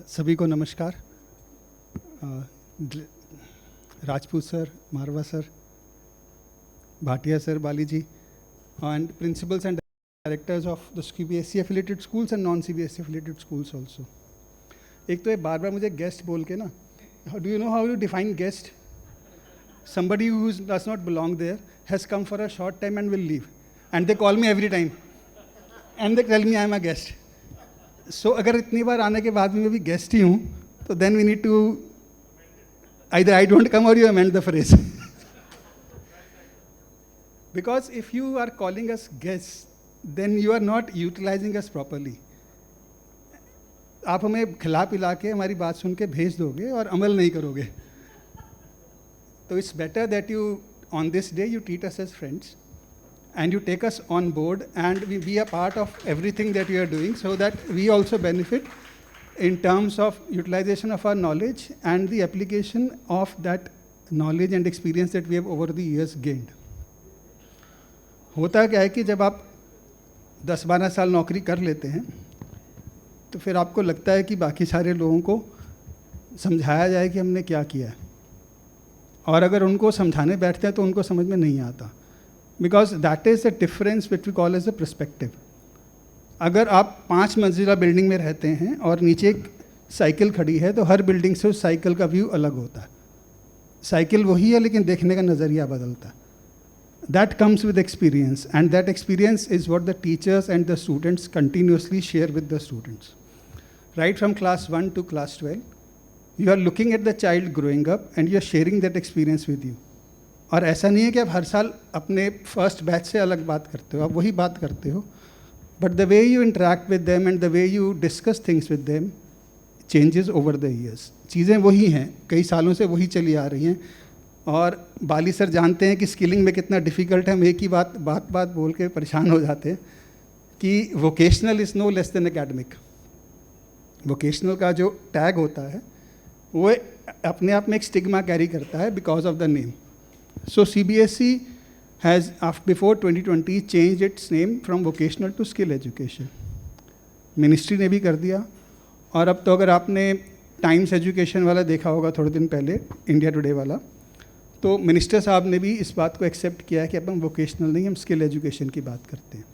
सभी को नमस्कार। Rajput sir, Marwah sir, Bhatia sir, Bali ji, and principals and directors of the CBSE affiliated schools and non-CBSE affiliated schools also. एक तो ये बार बार मुझे गेस्ट बोल के ना, do you know how you define guest? Somebody who does not belong there has come for a short time and will leave, and they call me every time, and they tell me I am a guest. So अगर इतनी बार आने के बाद भी मैं भी guest ही हूँ, तो then we need to either I don't come or you amend the phrase. Because if you are calling us guests, then you are not utilizing us properly. आप हमें खिला पिला के हमारी बात सुन के भेज दोगे और अमल नहीं करोगे. तो it's better that you, on this day, you treat us as friends and you take us on board and we be a part of everything that you are doing so that we also benefit in terms of utilization of our knowledge and the application of that knowledge and experience that we have over the years gained. होता क्या है कि जब आप 10-12 साल नौकरी कर लेते हैं तो फिर आपको लगता है कि बाकी सारे लोगों को समझाया जाए कि हमने क्या किया है, और अगर उनको समझाने बैठते हैं तो उनको समझ में नहीं आता. Because that is the difference which we call as a perspective. अगर आप 5 मंजिला बिल्डिंग में रहते हैं और नीचे एक साइकिल खड़ी है तो हर बिल्डिंग से उस साइकिल का व्यू अलग होता है. साइकिल वही है लेकिन देखने का नज़रिया बदलता है. That comes with experience, and that experience is what the teachers and the students continuously share with the students. Right from class 1 to class 12, you are looking at the child growing up and you are sharing that experience with you. और ऐसा नहीं है कि आप हर साल अपने first batch से अलग बात करते हो, आप वही बात करते हो, but the way you interact with them and the way you discuss things with them changes over the years. चीज़ें वही हैं, कई सालों से वही चली आ रही हैं. और बाली सर जानते हैं कि स्किलिंग में कितना डिफ़िकल्ट है. हम एक ही बात बोल के परेशान हो जाते हैं कि vocational is no less than academic. Vocational का जो टैग होता है वो अपने आप में एक स्टिग्मा कैरी करता है because of the name. So CBSE has before 2020 change its name from vocational to skill education. Ministry ने भी कर दिया. और अब तो अगर आपने टाइम्स एजुकेशन वाला देखा होगा थोड़े दिन पहले, इंडिया टुडे वाला, तो मिनिस्टर साहब ने भी इस बात को एक्सेप्ट किया है कि अब हम वोकेशनल नहीं, हम स्किल एजुकेशन की बात करते हैं.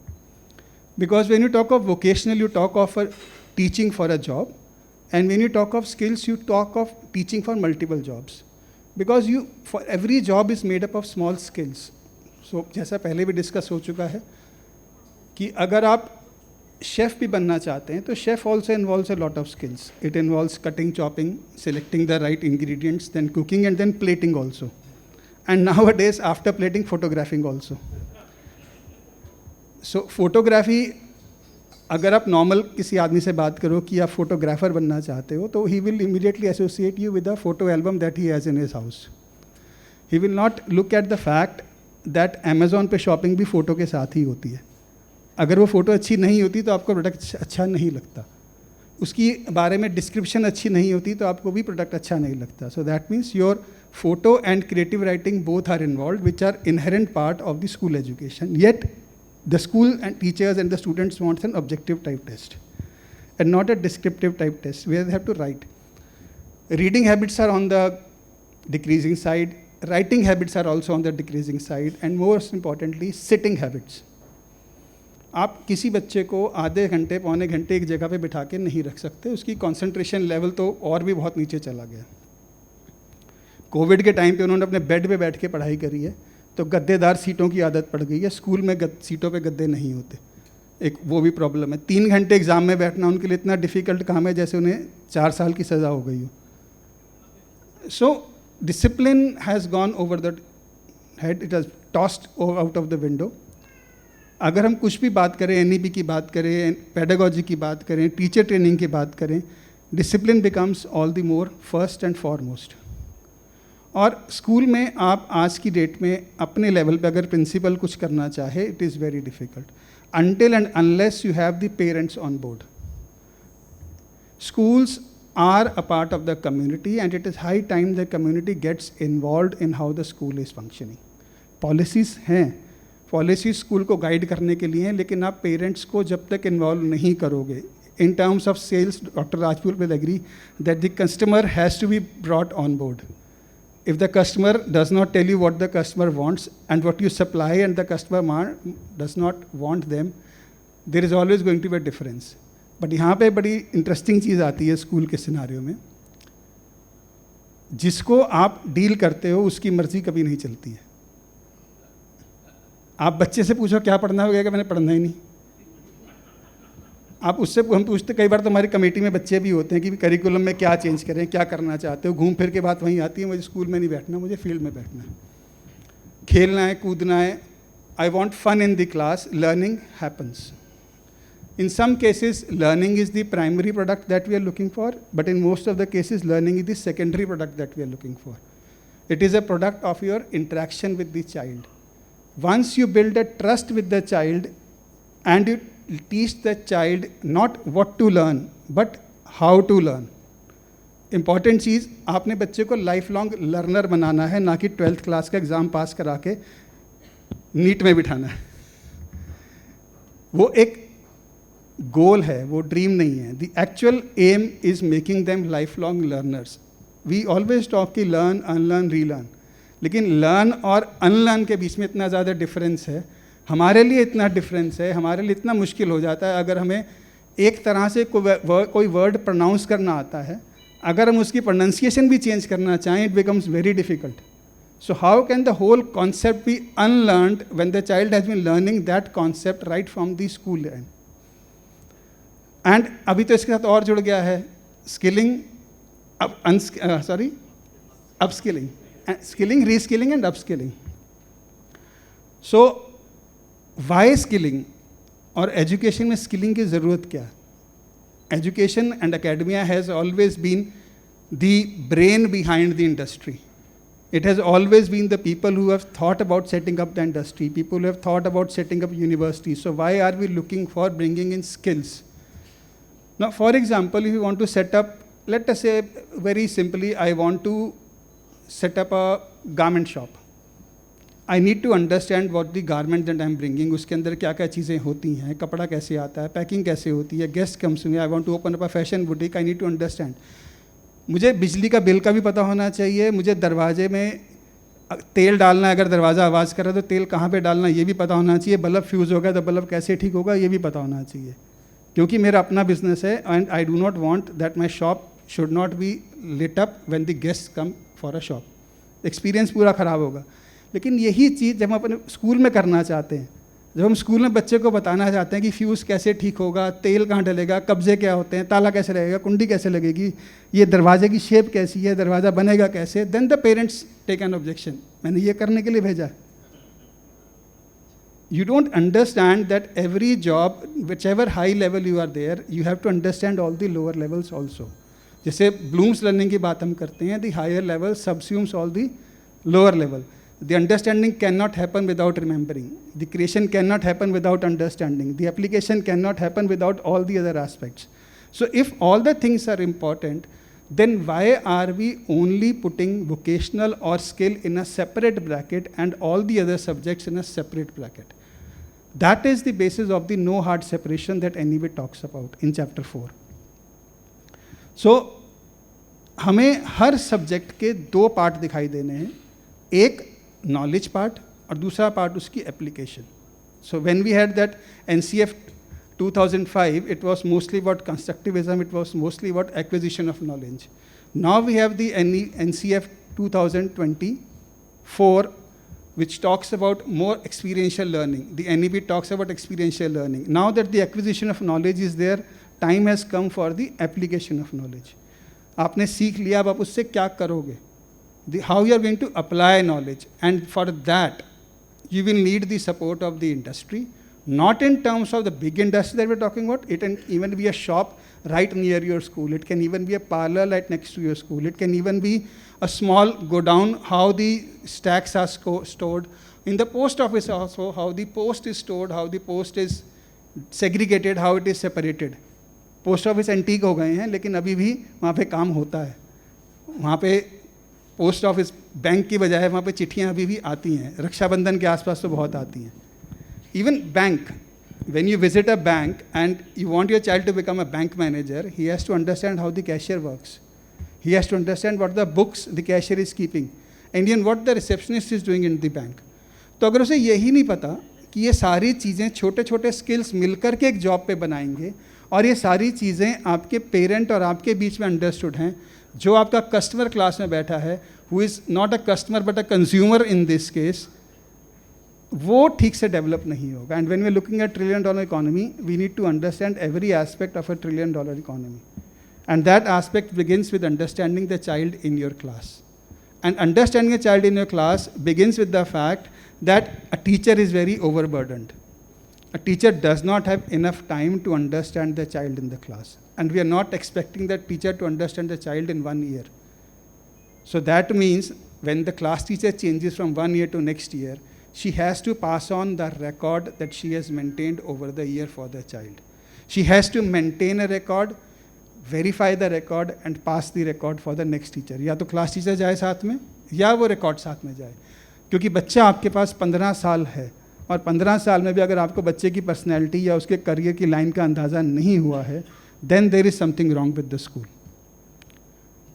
Because when you talk of vocational you talk of teaching for a job, and when you talk of skills you talk of teaching for multiple jobs. Because you for every job is made up of small skills. So जैसा पहले भी discuss हो चुका है कि अगर आप chef भी बनना चाहते हैं तो chef also involves a lot of skills. It involves cutting, chopping, selecting the right ingredients, then cooking and then plating also. And nowadays, after plating, photographing also. So photography, अगर आप नॉर्मल किसी आदमी से बात करो कि आप फोटोग्राफर बनना चाहते हो तो he will immediately associate you with a photo album that he has in his house. He will not look at the fact that Amazon पे शॉपिंग भी फ़ोटो के साथ ही होती है. अगर वो फ़ोटो अच्छी नहीं होती तो आपको प्रोडक्ट अच्छा नहीं लगता. उसकी बारे में डिस्क्रिप्शन अच्छी नहीं होती तो आपको भी प्रोडक्ट अच्छा नहीं लगता. So that means your photo and creative writing both are involved, which are inherent part of the school education. Yet the school and teachers and the students want an objective type test and not a descriptive type test where they have to write. Reading habits are on the decreasing side, writing habits are also on the decreasing side, and most importantly sitting habits. आप किसी बच्चे को आधे घंटे पौने घंटे एक जगह पे बिठा के नहीं रख सकते. उसकी कंसंट्रेशन लेवल तो और भी बहुत नीचे चला गया. कोविड के टाइम पे उन्होंने अपने बेड पे बैठ के पढ़ाई करी है तो गद्देदार सीटों की आदत पड़ गई है. स्कूल में सीटों पे गद्दे नहीं होते, एक वो भी प्रॉब्लम है. 3 घंटे एग्ज़ाम में बैठना उनके लिए इतना डिफ़िकल्ट काम है जैसे उन्हें 4 साल की सज़ा हो गई हो. So discipline has gone over the head, it has tossed out of the window. अगर हम कुछ भी बात करें, NEP की बात करें, पेडागोजी की बात करें, टीचर ट्रेनिंग की बात करें, discipline becomes all the more first and foremost. और स्कूल में आप आज की डेट में अपने लेवल पे अगर प्रिंसिपल कुछ करना चाहे, it is very difficult until and unless you have the parents on board. Schools are a part of the community and it is high time the community gets involved in how the school is functioning. Policies हैं, policies school को guide करने के लिए हैं, लेकिन आप parents को जब तक इन्वॉल्व नहीं करोगे, in terms of sales, Dr. Rajput will agree that the customer has to be brought on board. If the customer does not tell you what the customer wants and what you supply and the customer does not want them, there is always going to be a difference. But यहाँ पे बड़ी interesting चीज़ आती है school के scenario में, जिसको आप deal करते हो उसकी मर्जी कभी नहीं चलती है. आप बच्चे से पूछो क्या पढ़ना हो, गया मैंने पढ़ना ही नहीं. आप उससे हम पूछते, कई बार तो हमारी कमेटी में बच्चे भी होते हैं कि करिकुलम में क्या चेंज करें, क्या करना चाहते हो. घूम फिर के बात वहीं आती है, मुझे स्कूल में नहीं बैठना, मुझे फील्ड में बैठना है, खेलना है, कूदना है. I want fun in the class, learning happens. In some cases, learning is the primary product that we are looking for, but in most of the cases, learning is the secondary product that we are looking for. It is a product of your interaction with the child. Once you build a trust with the child and you teach the child not what to learn, but how to learn. Important चीज़, आपने बच्चे को life long learner बनाना है, ना कि 12th class का exam pass करा के NEET में बिठाना है. वो एक गोल है, वो ड्रीम नहीं है. The actual aim is making them life long learners. We always talk कि लर्न, अनलर्न, रीलर्न, लेकिन लर्न और अनलर्न के बीच में इतना ज़्यादा डिफरेंस है. हमारे लिए इतना डिफरेंस है, हमारे लिए इतना मुश्किल हो जाता है. अगर हमें एक तरह से कोई वर्ड प्रोनाउंस करना आता है, अगर हम उसकी प्रोनाउंसिएशन भी चेंज करना चाहें, it becomes very difficult. So how can the whole concept be unlearned when the child has been learning that concept right from the school end. And अभी तो इसके साथ और जुड़ गया है skilling, upskilling, skilling, reskilling and upskilling. So why skilling और education में स्किलिंग की ज़रूरत क्या है? Education and academia has always been the brain behind the industry. It has always been the people who have thought about setting up the industry, people who have thought about setting up universities. So why are we looking for bringing in skills? Now, for example, if you want to set up, let us say very simply, I want to set up a garment shop. I need to understand what the garment that I am bringing, उसके अंदर क्या क्या चीज़ें होती हैं, कपड़ा कैसे आता है, पैकिंग कैसे होती है, गेस्ट कम्स हुए, I want to open up a fashion boutique, I need to understand. मुझे बिजली का बिल का भी पता होना चाहिए, मुझे दरवाजे में तेल डालना है, अगर दरवाज़ा आवाज़ कर रहा है तो तेल कहाँ पे डालना ये भी पता होना चाहिए, बल्ब फ्यूज़ होगा तो बल्ब कैसे ठीक होगा ये भी पता होना चाहिए, क्योंकि मेरा अपना बिजनेस है. And I do not want that my shop should not be lit up when the guest come for a shop. Experience पूरा ख़राब होगा. लेकिन यही चीज़ जब हम अपने स्कूल में करना चाहते हैं, जब हम स्कूल में बच्चे को बताना चाहते हैं कि फ्यूज़ कैसे ठीक होगा, तेल कहाँ डलेगा, कब्जे क्या होते हैं, ताला कैसे लगेगा, कुंडी कैसे लगेगी, ये दरवाजे की शेप कैसी है, दरवाज़ा बनेगा कैसे, then the parents take an objection. मैंने ये करने के लिए भेजा. You don't understand that every job, whichever high level you are there, you have to understand all the lower levels also. जैसे ब्लूम्स लर्निंग की बात हम करते हैं, the higher level subsumes all the lower level. The understanding cannot happen without remembering. The creation cannot happen without understanding. The application cannot happen without all the other aspects. So if all the things are important, then why are we only putting vocational or skill in a separate bracket and all the other subjects in a separate bracket? That is the basis of the no hard separation that NEB talks about in chapter 4. So हमें हर subject के दो part दिखाई देने हैं, एक knowledge part और दूसरा part उसकी application. So when we had that NCF 2005, it was mostly about constructivism, it was mostly about acquisition of knowledge. Now we have the NCF 2024, which talks about more experiential learning. The NEB talks about experiential learning. Now that the acquisition of knowledge is there, time has come for the application of knowledge. आपने सीख लिया, अब आप उससे क्या करोगे? How you are going to apply knowledge, and for that you will need the support of the industry, not in terms of the big industry that we're talking about. It can even be a shop right near your school. It can even be a parlor right next to your school. It can even be a small go down, how the stacks are stored. In the post office also, how the post is stored, how the post is segregated, how it is separated. Post office antique हो गए हैं, लेकिन अभी भी वहाँ पे काम होता है. वहाँ पे पोस्ट ऑफिस बैंक की बजाय वहाँ पे चिट्ठियाँ अभी भी आती हैं. रक्षाबंधन के आसपास तो बहुत आती हैं. Even bank, when you visit a bank and you want your child to become a bank manager, he has to understand how the cashier works. He has to understand what the books the cashier is keeping, and even what the receptionist is doing in the bank. तो अगर उसे यही नहीं पता कि ये सारी चीज़ें छोटे छोटे स्किल्स मिलकर के एक जॉब पे बनाएंगे, और ये सारी चीज़ें आपके पेरेंट और आपके बीच में अंडरस्टूड हैं, जो आपका कस्टमर क्लास में बैठा है, who is not a customer but a consumer in this case, वो ठीक से डेवलप नहीं होगा. And when we are looking at $1 trillion economy, we need to understand every aspect of $1 trillion economy. And that aspect begins with understanding the child in your class. And understanding a child in your class begins with the fact that a teacher is very overburdened. A teacher does not have enough time to understand the child in the class. And we are not expecting the teacher to understand the child in 1 year. So that means when the class teacher changes from 1 year to next year, she has to pass on the record that she has maintained over the year for the child. She has to maintain a record, verify the record and pass the record for the next teacher. या तो class teacher जाए साथ में, या वो record साथ में जाए. क्योंकि बच्चा आपके पास 15 साल है, और 15 साल में भी अगर आपको बच्चे की पर्सनैलिटी या उसके करियर की लाइन का अंदाज़ा नहीं हुआ है, then there is something wrong with the school.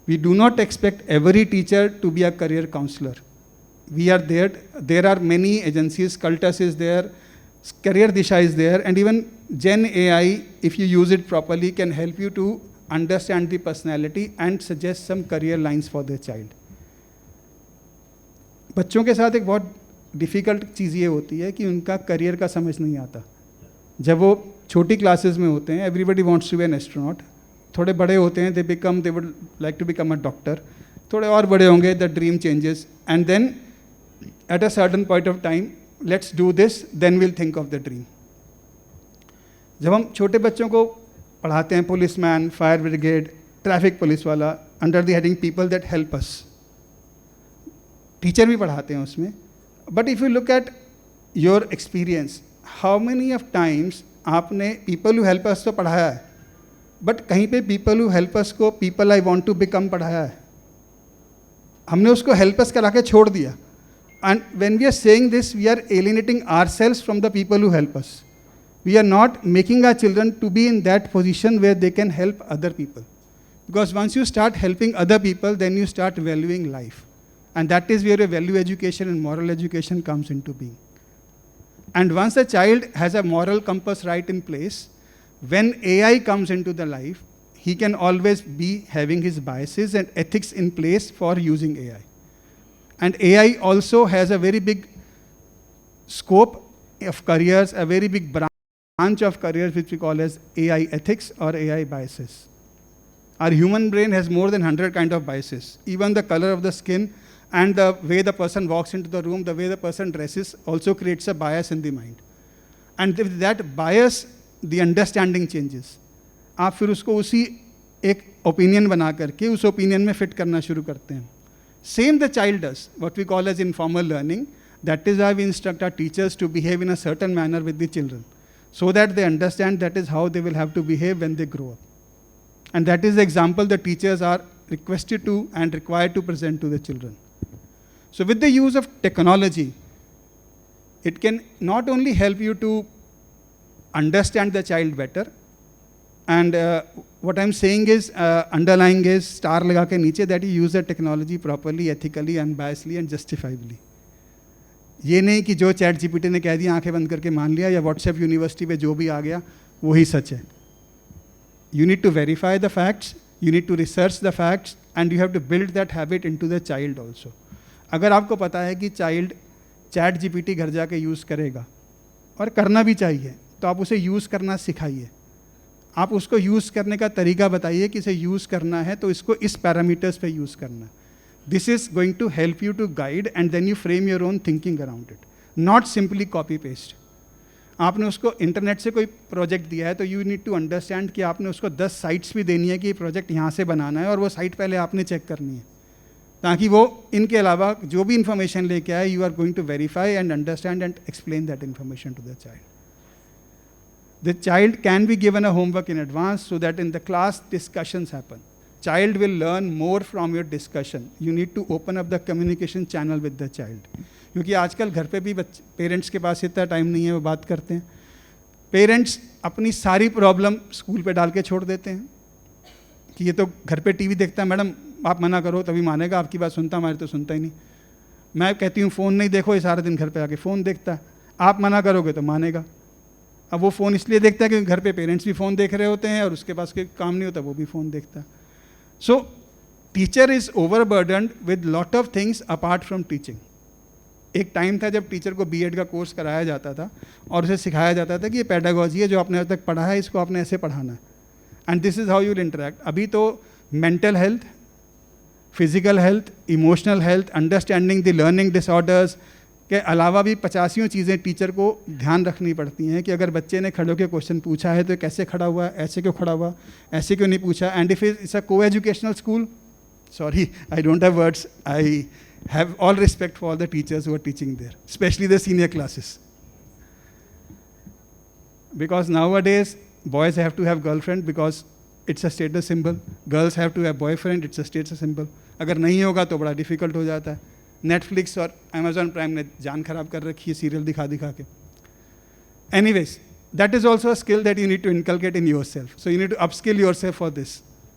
We do not expect every teacher to be a career counsellor. We are there are many agencies, Cultus is there, Career Disha is there, and even Gen AI, if you use it properly, can help you to understand the personality and suggest some career lines for their child. बच्चों के साथ एक बहुत difficult चीज़ ये होती है कि उनका करियर का समझ नहीं आता. जब वो छोटी क्लासेस में होते हैं, everybody wants to be an astronaut. थोड़े बड़े होते हैं, they would like to become a doctor. थोड़े और बड़े होंगे, the dream changes, and then at a certain point of time, let's do this, then will think of the dream. जब हम छोटे बच्चों को पढ़ाते हैं, policeman, fire brigade, traffic police वाला, under the heading people that help us, teacher भी पढ़ाते हैं उसमें. But if you look at your experience, how many of times आपने पीपल हु हेल्प अस तो पढ़ाया है, बट कहीं पे पीपल हु हेल्प अस को people I want to become पढ़ाया है. हमने उसको हेल्प अस करा के छोड़ दिया. And when we are saying this, we are alienating ourselves from the people who help us. We are not making our children to be in that position where they can help other people. Because once you start helping other people, then you start valuing life. And that is where a value education and moral education comes into being. And once a child has a moral compass right in place, when AI comes into the life, he can always be having his biases and ethics in place for using AI. And AI also has a very big scope of careers, a very big branch of careers which we call as AI ethics or AI biases. Our human brain has more than 100 kind of biases. Even the color of the skin and the way the person walks into the room, the way the person dresses also creates a bias in the mind. And with that bias, the understanding changes. आप फिर उसको उसी एक opinion बना करके उस opinion में fit करना शुरू करते हैं. Same the child does, what we call as informal learning. That is how we instruct our teachers to behave in a certain manner with the children, so that they understand that is how they will have to behave when they grow up. And that is the example the teachers are requested to and required to present to the children. So with the use of technology, it can not only help you to understand the child better, and what I'm saying is, underlying is star लगा के नीचे, that you use the technology properly, ethically, unbiasedly and justifiably. ये नहीं कि जो chat GPT ने कह दिया आंखें बंद करके मान लिया, या व्हाट्सएप यूनिवर्सिटी पे जो भी आ गया वही सच है. You need to verify the facts, you need to research the facts, and you have to build that habit into the child also. अगर आपको पता है कि चाइल्ड चैट जीपीटी घर जाके यूज़ करेगा, और करना भी चाहिए, तो आप उसे यूज़ करना सिखाइए. आप उसको यूज़ करने का तरीका बताइए कि इसे यूज़ करना है तो इसको इस पैरामीटर्स पे यूज़ करना. This is going to help you to guide, and then you frame your own thinking around it, not simply copy paste. आपने उसको इंटरनेट से कोई प्रोजेक्ट दिया है तो यू नीड टू अंडरस्टैंड कि आपने उसको 10 साइट्स भी देनी है कि ये प्रोजेक्ट यहाँ से बनाना है, और वो साइट पहले आपने चेक करनी है, ताकि वो इनके अलावा जो भी इंफॉर्मेशन लेके आए, you are going to verify and understand and explain that information to the child. The child can be given a homework in advance so that in the class discussions happen. Child will learn more from your discussion. You need to open up the communication channel with the child. क्योंकि आजकल घर पे भी parents के पास इतना time नहीं है, वो बात करते हैं. पेरेंट्स अपनी सारी प्रॉब्लम स्कूल पे डाल के छोड़ देते हैं कि ये तो घर पे टीवी देखता है, मैडम आप मना करो तभी मानेगा, आपकी बात सुनता, हमारी तो सुनता ही नहीं। मैं कहती हूँ फ़ोन नहीं देखो, ये सारा दिन घर पे आके फ़ोन देखता है, आप मना करोगे तो मानेगा। अब वो फ़ोन इसलिए देखता है क्योंकि घर पे पेरेंट्स भी फ़ोन देख रहे होते हैं और उसके पास कोई काम नहीं होता, वो भी फ़ोन देखता है। So teacher is overburdened with lot of things apart from teaching. एक टाइम था जब टीचर को बीएड का कोर्स कराया जाता था और उसे सिखाया जाता था कि ये पेडागोजी है, जो आपने अब तक पढ़ा है इसको आपने ऐसे पढ़ाना है, and this is how you will interact. अभी तो mental health, physical health, emotional health, understanding the learning disorders के अलावा भी 50 चीज़ें टीचर को ध्यान रखनी पड़ती हैं कि अगर बच्चे ने खड़े होकर क्वेश्चन पूछा है तो कैसे खड़ा हुआ, ऐसे क्यों खड़ा हुआ, ऐसे क्यों नहीं पूछा। एंड इफ इट्स अ को educational school, sorry, I don't have words. I have all respect for all the teachers who are teaching there, especially the senior classes. Because nowadays, boys have to have girlfriend because it's a status symbol. Girls have to have boyfriend, it's a status symbol. अगर नहीं होगा तो बड़ा difficult हो जाता है। Netflix और Amazon prime ने जान खराब कर रखी है सीरियल दिखा दिखा के। Anyways, that is also a skill that you need to inculcate in yourself. So you need to upskill yourself for this.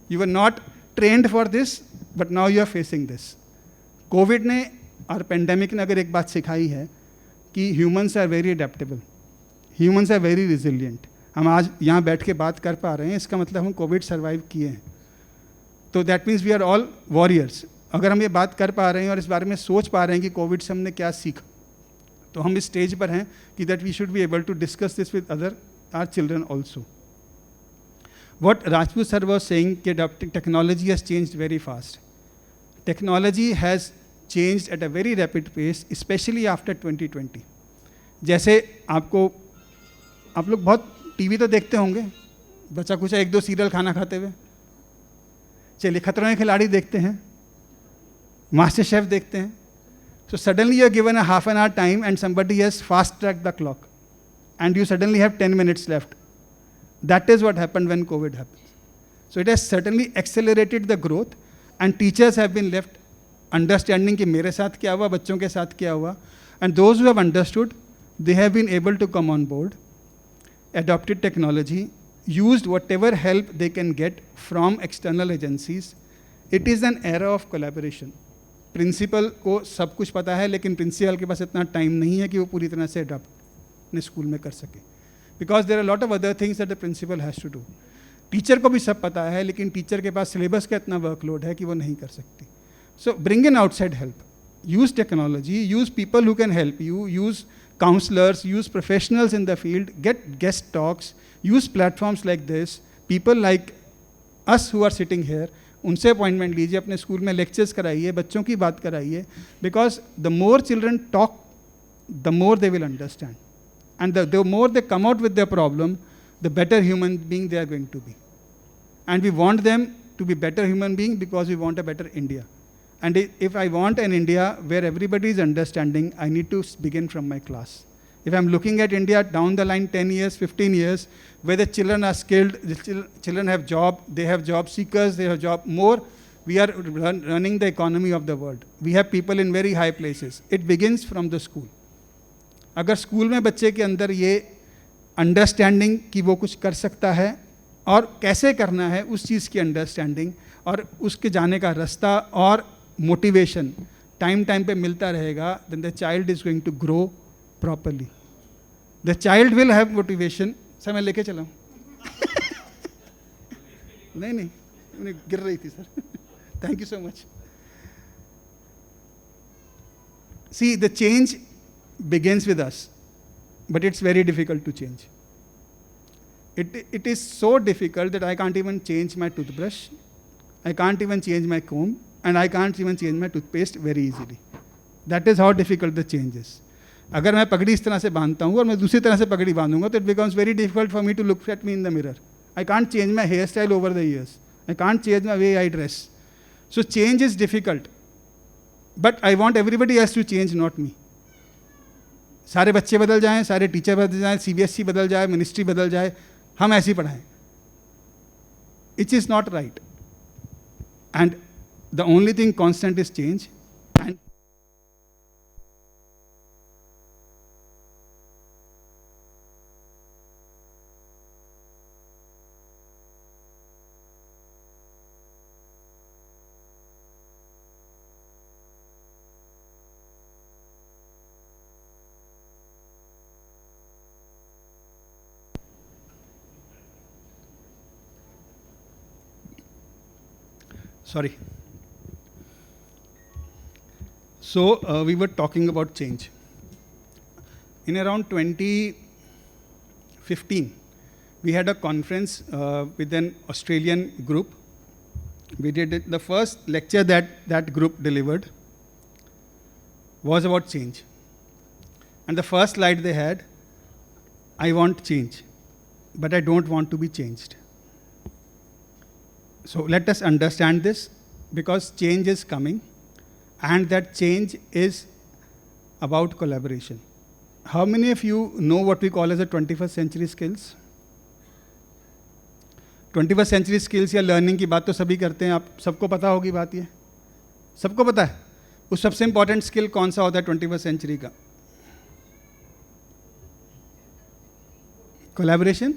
You were not trained for this, but now you are facing this. Covid ने और pandemic ने अगर एक बात सिखाई है कि humans are very adaptable, humans are very resilient. हम आज यहाँ बैठ के बात कर पा रहे हैं, इसका मतलब हम कोविड सर्वाइव किए हैं, तो that means we are all warriors. अगर हम ये बात कर पा रहे हैं और इस बारे में सोच पा रहे हैं कि कोविड से हमने क्या सीखा, तो हम इस स्टेज पर हैं कि that we should be able to discuss this with other our children also. What Rajput sir was saying, that technology has changed very fast. Technology has changed at a very rapid pace, especially after 2020. जैसे आप लोग बहुत TV तो देखते होंगे, बचा कुछ एक दो सीरियल खाना खाते हुए, चलिए खतरों के खिलाड़ी देखते हैं, मास्टर शेफ देखते हैं। So suddenly you are given a half an hour time and somebody has fast tracked the clock and you suddenly have 10 minutes left. That is what happened when COVID happened. So it has certainly accelerated the growth and teachers have been left understanding कि मेरे साथ क्या हुआ, बच्चों के साथ क्या हुआ, and those who have understood, they have been able to come on board, adopted technology, used whatever help they can get from external agencies. It is an era of collaboration. Principal को सब कुछ पता है, लेकिन principal के पास इतना time नहीं है कि वो पूरी तरह से अडॉप्ट अपने स्कूल में कर सके, because there are lot of other things that the principal has to do. Teacher को भी सब पता है, लेकिन टीचर के पास सिलेबस का इतना वर्कलोड है कि वो नहीं कर सकती। सो bring in outside help, use technology, use people who can help you, use counselors, use professionals in the field, get guest talks, use platforms like this, people like us who are sitting here, उनसे appointment लीजिए, अपने school में lectures कराइए, बच्चों की बात कराइए, because the more children talk the more they will understand, and the more they come out with their problem, the better human being they are going to be. And we want them to be better human being because we want a better India. And if I want an India where everybody is understanding, I need to begin from my class. If I'm looking at India down the line 10 years, 15 years, where the children are skilled, the children have job, they have job seekers, they have job more, we are running the economy of the world. We have people in very high places. It begins from the school. अगर school में बच्चे के अंदर ये understanding कि वो कुछ कर सकता है और कैसे करना है, उस चीज़ की अंडरस्टैंडिंग और उसके जाने का रास्ता और मोटिवेशन टाइम पे मिलता रहेगा, then the child is going to grow properly. The child will have motivation. Sir मैं लेके चला हूँ नहीं गिर रही थी sir thank you so much. See, the change begins with us, but it's very difficult to change. It is so difficult that I can't even change my toothbrush, I can't even change my comb, and I can't even change my toothpaste very easily. That is how difficult the change is. अगर मैं पगड़ी इस तरह से बांधता हूँ और मैं दूसरी तरह से पगड़ी बांधूंगा तो it becomes very difficult for me to look at me in the mirror. I can't change my hairstyle over the years. I can't change my way I dress. So change is difficult. But I want everybody else to change, not me. सारे बच्चे बदल जाएं, सारे teacher बदल जाएं, CBSE बदल जाए, ministry बदल जाए, हम ऐसे ही पढ़ाएं. It is not right. And the only thing constant is change. And Sorry. So we were talking about change. In around 2015, we had a conference with an Australian group. We did it. The first lecture that group delivered was about change. And the first slide they had, I want change, but I don't want to be changed. So let us understand this, because change is coming, and that change is about collaboration. How many of you know what we call as the 21st century skills? 21st century skills या learning की बात तो सभी करते हैं, आप सबको पता होगी बात ये, सबको पता है। उस सबसे इंपॉर्टेंट स्किल कौन सा होता है 21st सेंचुरी का? Collaboration,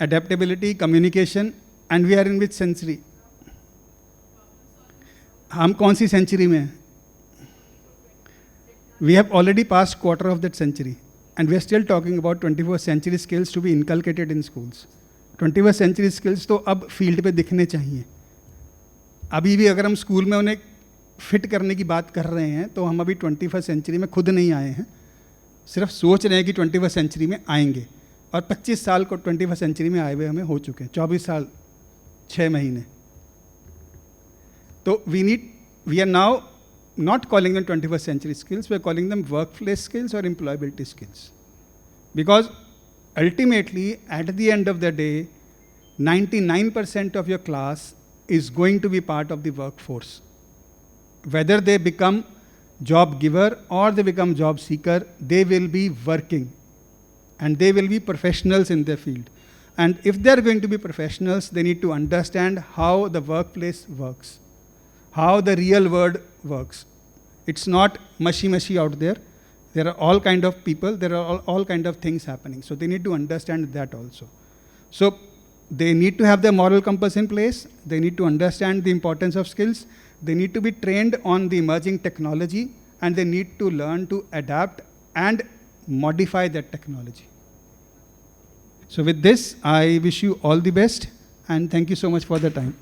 adaptability, communication, and we are in which century? हम कौन सी सेंचुरी में हैं? We have already passed quarter of that century, and we are still talking about 21st century skills to be inculcated in schools. 21st century skills तो अब field पे दिखने चाहिए। अभी भी अगर हम स्कूल में उन्हें फिट करने की बात कर रहे हैं तो हम अभी 21st सेंचुरी में खुद नहीं आए हैं, सिर्फ सोच रहे हैं कि 21st सेंचुरी में आएंगे, और 25 साल को 21st सेंचुरी में आए हुए हमें हो चुके हैं, 24 साल 6 महीने। तो we are now not calling them 21st century skills, we are calling them workplace skills or employability skills. Because ultimately, at the end of the day, 99% of your class is going to be part of the workforce. Whether they become job giver or they become job seeker, they will be working, and they will be professionals in their field. And if they are going to be professionals, they need to understand how the workplace works, how the real world works. It's not mushy out there. There are all kind of people, there are all kind of things happening. So they need to understand that also. So they need to have their moral compass in place. They need to understand the importance of skills. They need to be trained on the emerging technology, and they need to learn to adapt and modify that technology. So with this, I wish you all the best, and thank you so much for the time.